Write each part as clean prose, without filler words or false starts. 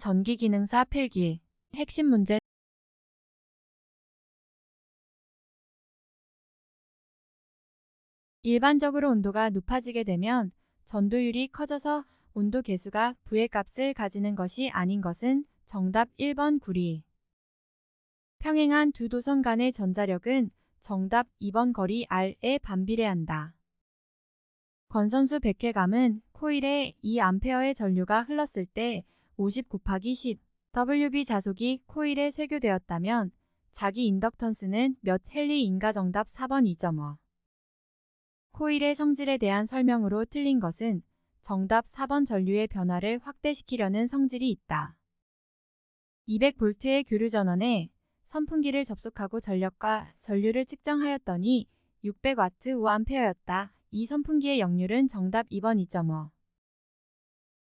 전기기능사 필기. 핵심 문제. 일반적으로 온도가 높아지게 되면 전도율이 커져서 온도 계수가 V의 값을 가지는 것이 아닌 것은 정답 1번 구리. 평행한 두 도선 간의 전자력은 정답 2번 거리 R에 반비례한다. 권선수 100회감은 코일에 2A의 전류가 흘렀을 때 50 곱하기 10 WB 자속이 코일에 쇄교되었다면 자기 인덕턴스는 몇 헨리인가? 정답 4번 2.5. 코일의 성질에 대한 설명으로 틀린 것은 정답 4번 전류의 변화를 확대시키려는 성질이 있다. 200V의 교류 전원에 선풍기를 접속하고 전력과 전류를 측정하였더니 600W 5A였다. 이 선풍기의 역률은 정답 2번 2.5.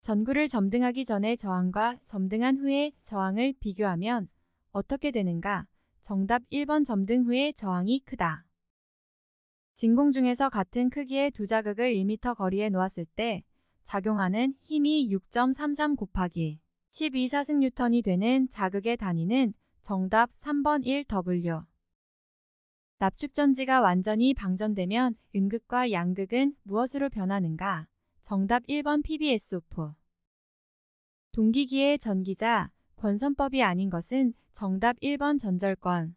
전구를 점등하기 전의 저항과 점등한 후의 저항을 비교하면 어떻게 되는가? 정답 1번 점등 후의 저항이 크다. 진공 중에서 같은 크기의 두 자극을 1m 거리에 놓았을 때 작용하는 힘이 6.33 곱하기 12사승뉴턴이 되는 자극의 단위는 정답 3번 1W. 납축전지가 완전히 방전되면 음극과 양극은 무엇으로 변하는가? 정답 1번 PbS-OF. 동기기의 전기자, 권선법이 아닌 것은 정답 1번 전절권.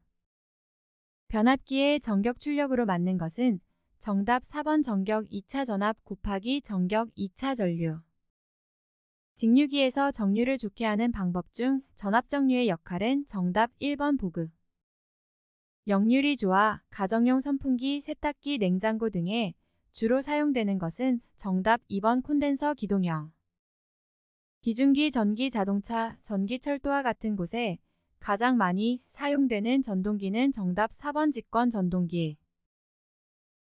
변압기의 전격 출력으로 맞는 것은 정답 4번 전격 2차 전압 곱하기 전격 2차 전류. 직류기에서 정류를 좋게 하는 방법 중 전압정류의 역할은 정답 1번 보급. 역률이 좋아 가정용 선풍기, 세탁기, 냉장고 등에 주로 사용되는 것은 정답 2번 콘덴서 기동형. 기중기, 전기, 자동차, 전기철도와 같은 곳에 가장 많이 사용되는 전동기는 정답 4번 직권 전동기.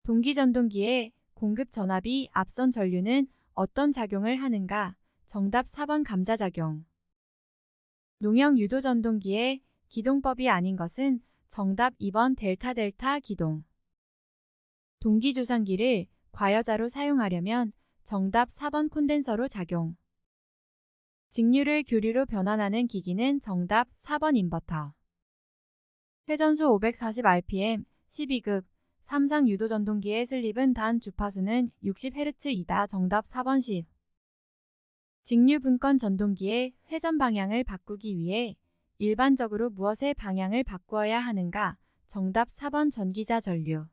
동기전동기의 공급 전압이 앞선 전류는 어떤 작용을 하는가? 정답 4번 감자작용. 농형 유도전동기의 기동법이 아닌 것은 정답 2번 델타 기동. 동기조상기를 과여자로 사용하려면 정답 4번 콘덴서로 작용. 직류를 교류로 변환하는 기기는 정답 4번 인버터. 회전수 540rpm 12극 3상 유도전동기의 슬립은 단 주파수는 60Hz이다. 정답 4번 10. 직류 분권 전동기의 회전 방향을 바꾸기 위해 일반적으로 무엇의 방향을 바꾸어야 하는가? 정답 4번 전기자 전류.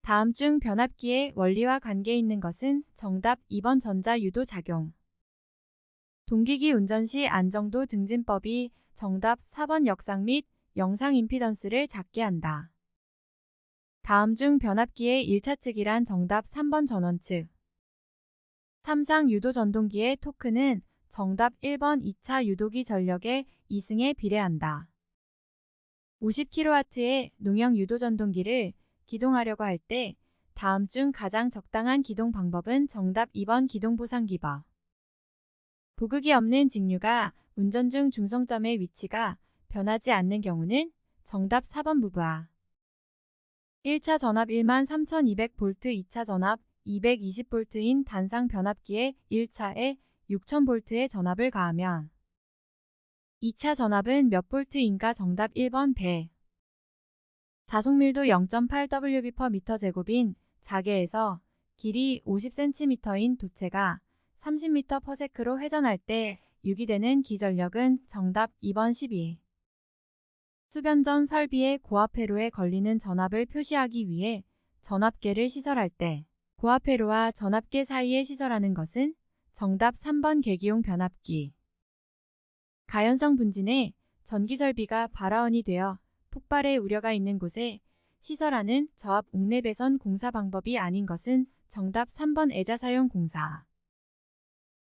다음 중 변압기의 원리와 관계 있는 것은 정답 2번 전자유도 작용. 동기기 운전 시 안정도 증진법이 정답 4번 역상 및 영상 임피던스를 작게 한다. 다음 중 변압기의 1차 측이란 정답 3번 전원 측. 3상 유도 전동기의 토크는 정답 1번 2차 유도기 전력의 2승에 비례한다. 50kW의 농형 유도 전동기를 기동하려고 할 때 다음 중 가장 적당한 기동 방법은 정답 2번 기동보상기법. 보극이 없는 직류가 운전 중 중성점의 위치가 변하지 않는 경우는 정답 4번 무브화. 1차 전압 13200V, 2차 전압 220V인 단상 변압기에 1차에 6000V의 전압을 가하면 2차 전압은 몇 볼트인가? 정답 1번 100. 자속밀도 0.8Wb/m제곱인 자개에서 길이 50cm인 도체가 30m/s로 회전할 때 유기되는 기전력은 정답 2번 12. 수변전 설비의 고압회로에 걸리는 전압을 표시하기 위해 전압계를 시설할 때 고압회로와 전압계 사이에 시설하는 것은 정답 3번 계기용 변압기. 가연성 분진의 전기설비가 발화원이 되어 폭발의 우려가 있는 곳에 시설하는 저압 옥내 배선 공사 방법이 아닌 것은 정답 3번 애자사용 공사.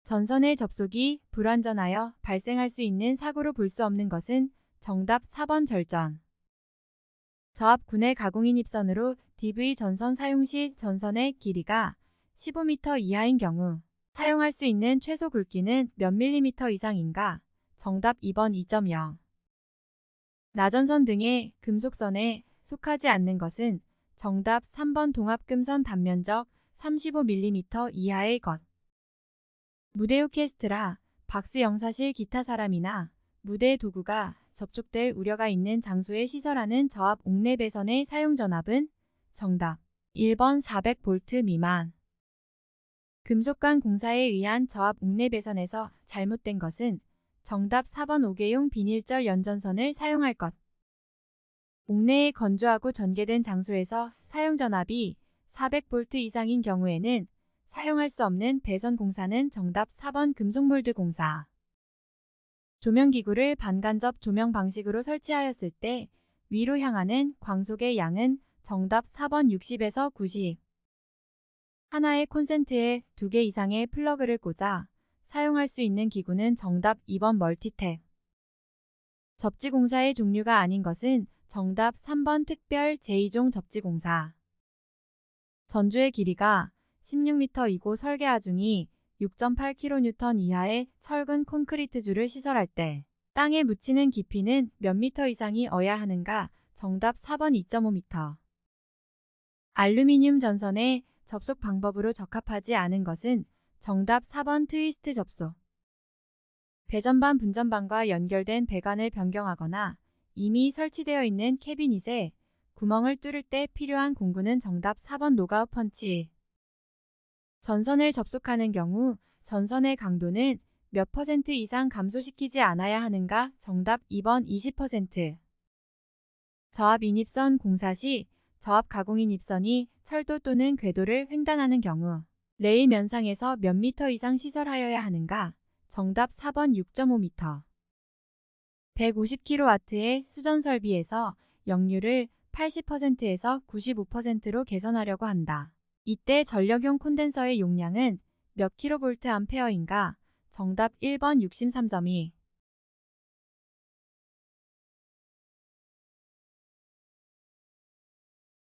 전선의 접속이 불완전하여 발생할 수 있는 사고로 볼 수 없는 것은 정답 4번 절전. 저압 군의 가공인 입선으로 DV 전선 사용 시 전선의 길이가 15m 이하인 경우 사용할 수 있는 최소 굵기는 몇 밀리미터 이상인가? 정답 2번 2.0. 나전선 등의 금속선에 속하지 않는 것은 정답 3번 동압금선 단면적 35mm 이하의 것. 무대 오케스트라, 박스 영사실 기타 사람이나 무대 도구가 접촉될 우려가 있는 장소에 시설하는 저압 옥내 배선의 사용 전압은 정답 1번 400V 미만. 금속관 공사에 의한 저압 옥내 배선에서 잘못된 것은 정답 4번 5개용 비닐절 연전선을 사용할 것. 옥내에 건조하고 전개된 장소에서 사용 전압이 400V 이상인 경우에는 사용할 수 없는 배선 공사는 정답 4번 금속몰드 공사. 조명기구를 반간접 조명 방식으로 설치하였을 때 위로 향하는 광속의 양은 정답 4번 60에서 90. 하나의 콘센트에 2개 이상의 플러그를 꽂아 사용할 수 있는 기구는 정답 2번 멀티탭. 접지공사의 종류가 아닌 것은 정답 3번 특별 제2종 접지공사. 전주의 길이가 16m이고 설계 하중이 6.8kN 이하의 철근 콘크리트 줄을 시설할 때 땅에 묻히는 깊이는 몇 미터 이상이 어야 하는가? 정답 4번 2.5m. 알루미늄 전선의 접속 방법으로 적합하지 않은 것은 정답 4번 트위스트 접속. 배전반 분전반과 연결된 배관을 변경하거나 이미 설치되어 있는 캐비닛에 구멍을 뚫을 때 필요한 공구는 정답 4번 노가웃 펀치. 전선을 접속하는 경우 전선의 강도는 몇 퍼센트 이상 감소시키지 않아야 하는가? 정답 2번 20%. 저압 인입선 공사 시 저압 가공 인입선이 철도 또는 궤도를 횡단하는 경우 레일 면상에서 몇 미터 이상 시설하여야 하는가? 정답 4번 6.5m. 150kW의 수전 설비에서 역류를 80%에서 95%로 개선하려고 한다. 이때 전력용 콘덴서의 용량은 몇 kVA인가? 정답 1번 63.2.